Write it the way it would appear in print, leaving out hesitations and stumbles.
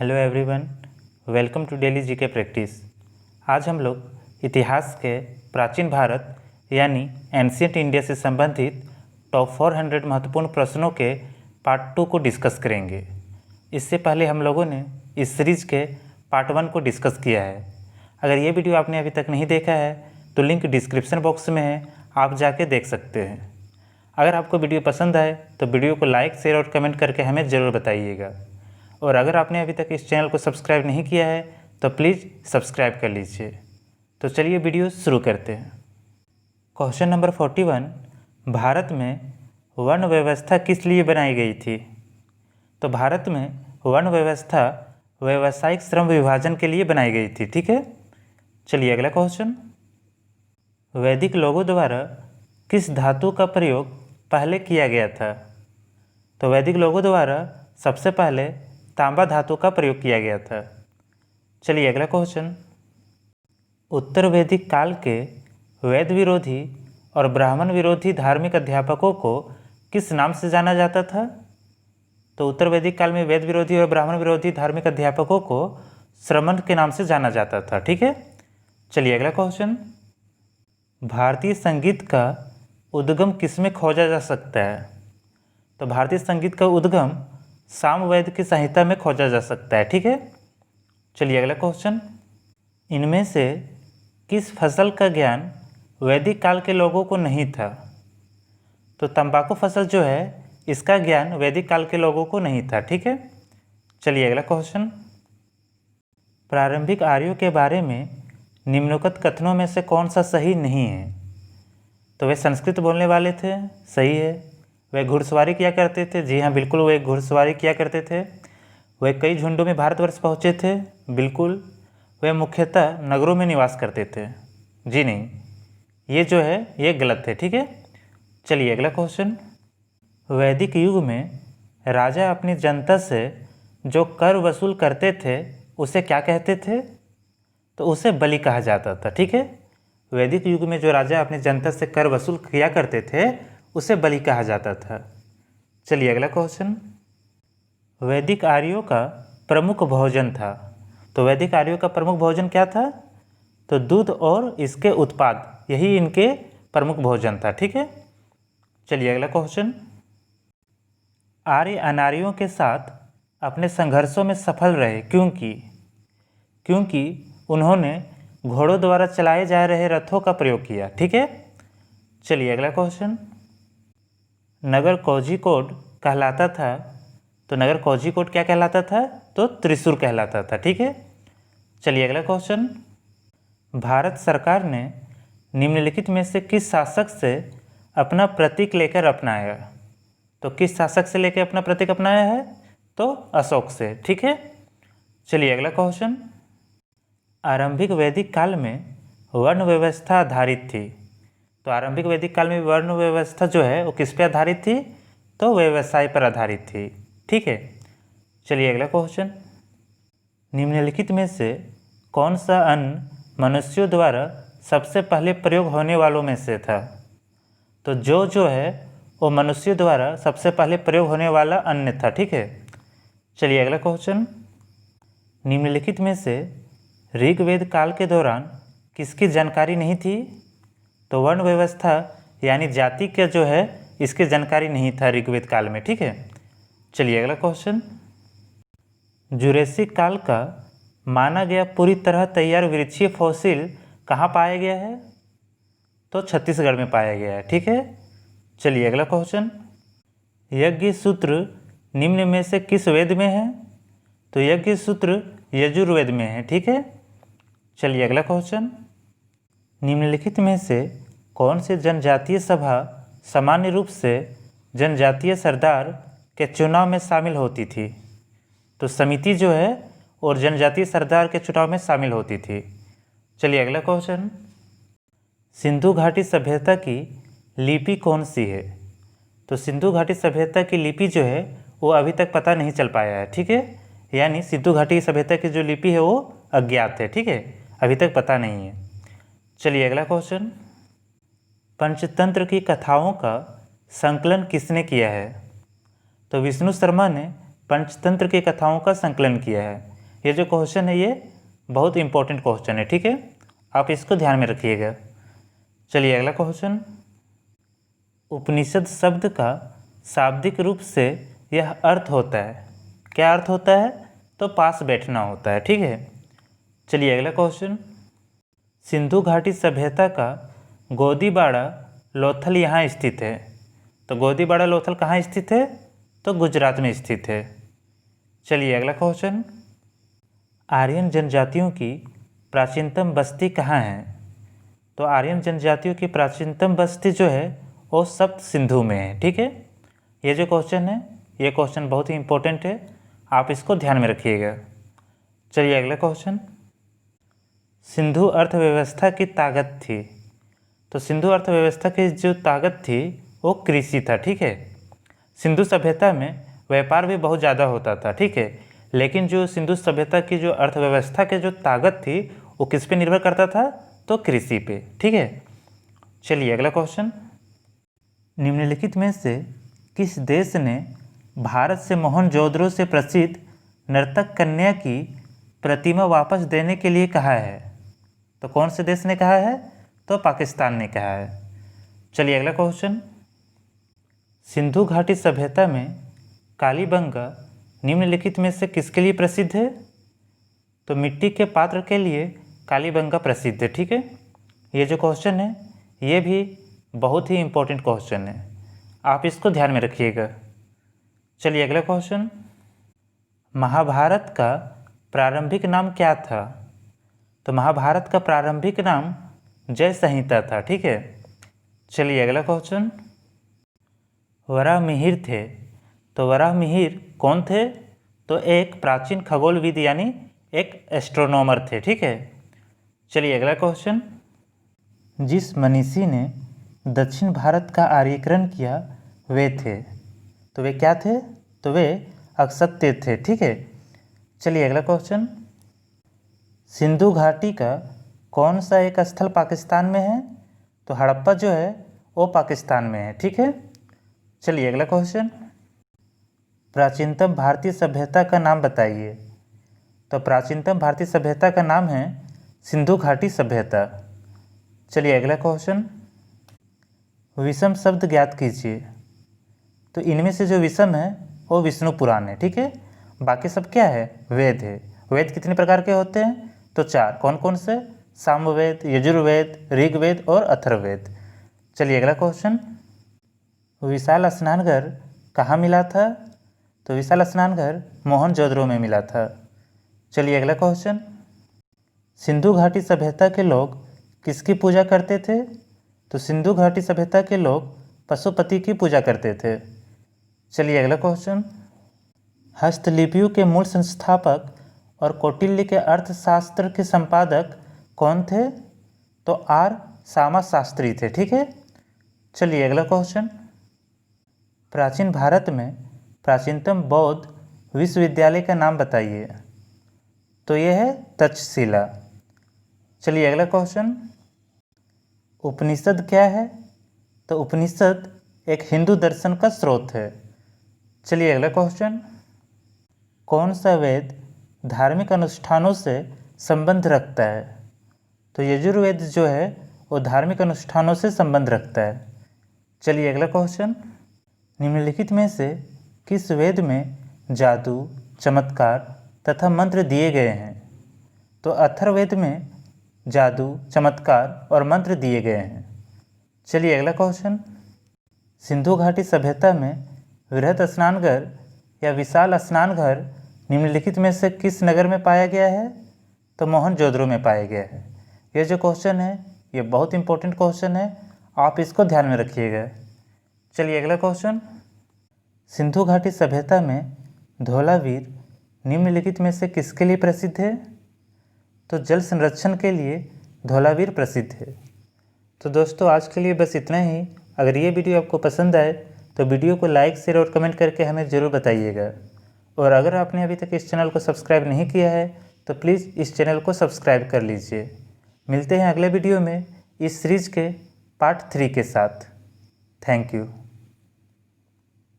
Hello everyone, welcome to daily GK practice. आज हम लोग इतिहास के प्राचीन भारत यानी एंशिएंट इंडिया से संबंधित टॉप 400 महत्वपूर्ण प्रश्नों के पार्ट 2 को डिस्कस करेंगे। इससे पहले हम लोगों ने इस सीरीज़ के पार्ट 1 को डिस्कस किया है। अगर ये वीडियो आपने अभी तक नहीं देखा है तो लिंक डिस्क्रिप्शन बॉक्स में है, आप जाके देख सकते हैं। अगर आपको वीडियो पसंद आए तो वीडियो को लाइक, शेयर और कमेंट करके हमें ज़रूर बताइएगा। और अगर आपने अभी तक इस चैनल को सब्सक्राइब नहीं किया है तो प्लीज़ सब्सक्राइब कर लीजिए। तो चलिए वीडियो शुरू करते हैं। क्वेश्चन नंबर 41, भारत में वर्ण व्यवस्था किस लिए बनाई गई थी? तो भारत में वर्ण व्यवस्था व्यावसायिक श्रम विभाजन के लिए बनाई गई थी। ठीक है, चलिए अगला क्वेश्चन। वैदिक लोगों द्वारा किस धातु का प्रयोग पहले किया गया था? तो वैदिक लोगों द्वारा सबसे पहले तांबा धातु का प्रयोग किया गया था। चलिए अगला क्वेश्चन। उत्तर वैदिक काल के वेद विरोधी और ब्राह्मण विरोधी धार्मिक अध्यापकों को किस नाम से जाना जाता था? तो उत्तर वैदिक काल में वेद विरोधी और ब्राह्मण विरोधी धार्मिक अध्यापकों को श्रमण के नाम से जाना जाता था। ठीक है, चलिए अगला क्वेश्चन। भारतीय संगीत का उद्गम किसमें खोजा जा सकता है? तो भारतीय संगीत का उद्गम सामवेद की संहिता में खोजा जा सकता है। ठीक है, चलिए अगला क्वेश्चन। इनमें से किस फसल का ज्ञान वैदिक काल के लोगों को नहीं था? तो तंबाकू फसल जो है इसका ज्ञान वैदिक काल के लोगों को नहीं था। ठीक है, चलिए अगला क्वेश्चन। प्रारंभिक आर्यों के बारे में निम्नलिखित कथनों में से कौन सा सही नहीं है? तो वे संस्कृत बोलने वाले थे, सही है। वे घुड़सवारी किया करते थे, जी हाँ बिल्कुल, वे घुड़सवारी किया करते थे। वे कई झुंडों में भारतवर्ष पहुँचे थे, बिल्कुल। वे मुख्यतः नगरों में निवास करते थे, जी नहीं, ये जो है ये गलत है। ठीक है, चलिए अगला क्वेश्चन। वैदिक युग में राजा अपनी जनता से जो कर वसूल करते थे उसे क्या कहते थे? तो उसे बलि कहा जाता था। ठीक है, वैदिक युग में जो राजा अपनी जनता से कर वसूल किया करते थे उसे बलि कहा जाता था। चलिए अगला क्वेश्चन। वैदिक आर्यों का प्रमुख भोजन था। तो वैदिक आर्यों का प्रमुख भोजन क्या था? तो दूध और इसके उत्पाद, यही इनके प्रमुख भोजन था। ठीक है, चलिए अगला क्वेश्चन। आर्य अनार्यों के साथ अपने संघर्षों में सफल रहे क्योंकि उन्होंने घोड़ों द्वारा चलाए जा रहे रथों का प्रयोग किया। ठीक है, चलिए अगला क्वेश्चन। नगर कोझिकोड कहलाता था। तो नगर कोझिकोड क्या कहलाता था? तो त्रिशूर कहलाता था। ठीक है, चलिए अगला क्वेश्चन। भारत सरकार ने निम्नलिखित में से किस शासक से अपना प्रतीक लेकर अपनाया? तो किस शासक से लेकर अपना प्रतीक अपनाया है? तो अशोक से। ठीक है, चलिए अगला क्वेश्चन। आरंभिक वैदिक काल में वर्ण व्यवस्था आधारित थी। तो आरंभिक वैदिक काल में वर्ण व्यवस्था जो है वो किस पे आधारित थी? तो व्यवसाय पर आधारित थी। ठीक है, चलिए अगला क्वेश्चन। निम्नलिखित में से कौन सा अन्न मनुष्यों द्वारा सबसे पहले प्रयोग होने वालों में से था? तो जो है वो मनुष्यों द्वारा सबसे पहले प्रयोग होने वाला अन्न था। ठीक है, चलिए अगला क्वेश्चन। निम्नलिखित में से ऋग्वेद काल के दौरान किसकी जानकारी नहीं थी? तो वर्ण व्यवस्था यानी जाति का जो है इसकी जानकारी नहीं था ऋग्वेद काल में। ठीक है, चलिए अगला क्वेश्चन। जुरेसिक काल का माना गया पूरी तरह तैयार वृक्षीय फॉसिल कहाँ पाया गया है? तो छत्तीसगढ़ में पाया गया है। ठीक है, चलिए अगला क्वेश्चन। यज्ञ सूत्र निम्न में से किस वेद में है? तो यज्ञ सूत्र यजुर्वेद में है। ठीक है, चलिए अगला क्वेश्चन। निम्नलिखित में से कौन सी जनजातीय सभा सामान्य रूप से जनजातीय सरदार के चुनाव में शामिल होती थी? तो समिति जो है और जनजातीय सरदार के चुनाव में शामिल होती थी। चलिए अगला क्वेश्चन। सिंधु घाटी सभ्यता की लिपि कौन सी है? तो सिंधु घाटी सभ्यता की लिपि जो है वो अभी तक पता नहीं चल पाया है। ठीक है, यानी सिंधु घाटी सभ्यता की जो लिपि है वो अज्ञात है। ठीक है, अभी तक पता नहीं है। चलिए अगला क्वेश्चन। पंचतंत्र की कथाओं का संकलन किसने किया है? तो विष्णु शर्मा ने पंचतंत्र की कथाओं का संकलन किया है। ये जो क्वेश्चन है ये बहुत इंपॉर्टेंट क्वेश्चन है, ठीक है, आप इसको ध्यान में रखिएगा। चलिए अगला क्वेश्चन, उपनिषद शब्द का शाब्दिक रूप से यह अर्थ होता है, क्या अर्थ होता है? तो पास बैठना होता है, ठीक है। चलिए अगला क्वेश्चन, सिंधु घाटी सभ्यता का गोदीबाड़ा लोथल यहाँ स्थित है, तो गोदीबाड़ा लोथल कहाँ स्थित है? तो गुजरात में स्थित है। चलिए अगला क्वेश्चन, आर्यन जनजातियों की प्राचीनतम बस्ती कहाँ है? तो आर्यन जनजातियों की प्राचीनतम बस्ती जो है वो सप्त सिंधु में है, ठीक है। ये जो क्वेश्चन है ये क्वेश्चन बहुत ही इंपॉर्टेंट है, आप इसको ध्यान में रखिएगा। चलिए अगला क्वेश्चन, सिंधु अर्थव्यवस्था की ताकत थी, तो सिंधु अर्थव्यवस्था की जो ताकत थी वो कृषि था, ठीक है। सिंधु सभ्यता में व्यापार भी बहुत ज़्यादा होता था, ठीक है, लेकिन जो सिंधु सभ्यता की जो अर्थव्यवस्था की जो ताकत थी वो किस पे निर्भर करता था? तो कृषि पे, ठीक है। चलिए अगला क्वेश्चन, निम्नलिखित में से किस देश ने भारत से मोहनजोदड़ो से प्रसिद्ध नर्तक कन्या की प्रतिमा वापस देने के लिए कहा है? तो कौन से देश ने कहा है? तो पाकिस्तान ने कहा है। चलिए अगला क्वेश्चन, सिंधु घाटी सभ्यता में कालीबंगा निम्नलिखित में से किसके लिए प्रसिद्ध है? तो मिट्टी के पात्र के लिए कालीबंगा प्रसिद्ध है, ठीक है। ये जो क्वेश्चन है ये भी बहुत ही इम्पोर्टेंट क्वेश्चन है, आप इसको ध्यान में रखिएगा। चलिए अगला क्वेश्चन, महाभारत का प्रारंभिक नाम क्या था? तो महाभारत का प्रारंभिक नाम जय संहिता था, ठीक है। चलिए अगला क्वेश्चन, वराहमिहिर थे, तो वराहमिहिर कौन थे? तो एक प्राचीन खगोलविद यानी एक एस्ट्रोनॉमर थे, ठीक है। चलिए अगला क्वेश्चन, जिस मनीषी ने दक्षिण भारत का आर्यीकरण किया वे थे, तो वे क्या थे? तो वे अक्षत्रिय थे, ठीक है। चलिए अगला क्वेश्चन, सिंधु घाटी का कौन सा एक स्थल पाकिस्तान में है? तो हड़प्पा जो है वो पाकिस्तान में है, ठीक है। चलिए अगला क्वेश्चन, प्राचीनतम भारतीय सभ्यता का नाम बताइए। तो प्राचीनतम भारतीय सभ्यता का नाम है सिंधु घाटी सभ्यता। चलिए अगला क्वेश्चन, विषम शब्द ज्ञात कीजिए। तो इनमें से जो विषम है वो विष्णु पुराण है, ठीक है, बाकी सब क्या है? वेद है। वेद कितने प्रकार के होते हैं? तो 4, कौन कौन से? सामवेद, यजुर्वेद, ऋग्वेद और अथर्ववेद। चलिए अगला क्वेश्चन, विशाल स्नानघर कहाँ मिला था? तो विशाल स्नानघर मोहनजोदड़ो में मिला था। चलिए अगला क्वेश्चन, सिंधु घाटी सभ्यता के लोग किसकी पूजा करते थे? तो सिंधु घाटी सभ्यता के लोग पशुपति की पूजा करते थे। चलिए अगला क्वेश्चन, हस्तलिपियों के मूल संस्थापक और कौटिल्य के अर्थशास्त्र के संपादक कौन थे? तो आर सामा शास्त्री थे, ठीक है। चलिए अगला क्वेश्चन, प्राचीन भारत में प्राचीनतम बौद्ध विश्वविद्यालय का नाम बताइए। तो यह है तक्षशिला। चलिए अगला क्वेश्चन, उपनिषद क्या है? तो उपनिषद एक हिंदू दर्शन का स्रोत है। चलिए अगला क्वेश्चन, कौन सा वेद धार्मिक अनुष्ठानों से संबंध रखता है? तो यजुर्वेद जो है वो धार्मिक अनुष्ठानों से संबंध रखता है। चलिए अगला क्वेश्चन, निम्नलिखित में से किस वेद में जादू, चमत्कार तथा मंत्र दिए गए हैं? तो अथर्ववेद में जादू, चमत्कार और मंत्र दिए गए हैं। चलिए अगला क्वेश्चन, सिंधु घाटी सभ्यता में वृहत स्नानघर या विशाल स्नानघर निम्नलिखित में से किस नगर में पाया गया है? तो मोहनजोदड़ो में पाया गया है। ये जो क्वेश्चन है ये बहुत इंपॉर्टेंट क्वेश्चन है, आप इसको ध्यान में रखिएगा। चलिए अगला क्वेश्चन, सिंधु घाटी सभ्यता में धौलावीर निम्नलिखित में से किसके लिए प्रसिद्ध है? तो जल संरक्षण के लिए धौलावीर प्रसिद्ध है। तो दोस्तों आज के लिए बस इतना ही। अगर ये वीडियो आपको पसंद आए तो वीडियो को लाइक, शेयर और कमेंट करके हमें ज़रूर बताइएगा। और अगर आपने अभी तक इस चैनल को सब्सक्राइब नहीं किया है तो प्लीज़ इस चैनल को सब्सक्राइब कर लीजिए। मिलते हैं अगले वीडियो में इस सीरीज़ के पार्ट 3 के साथ। Thank you.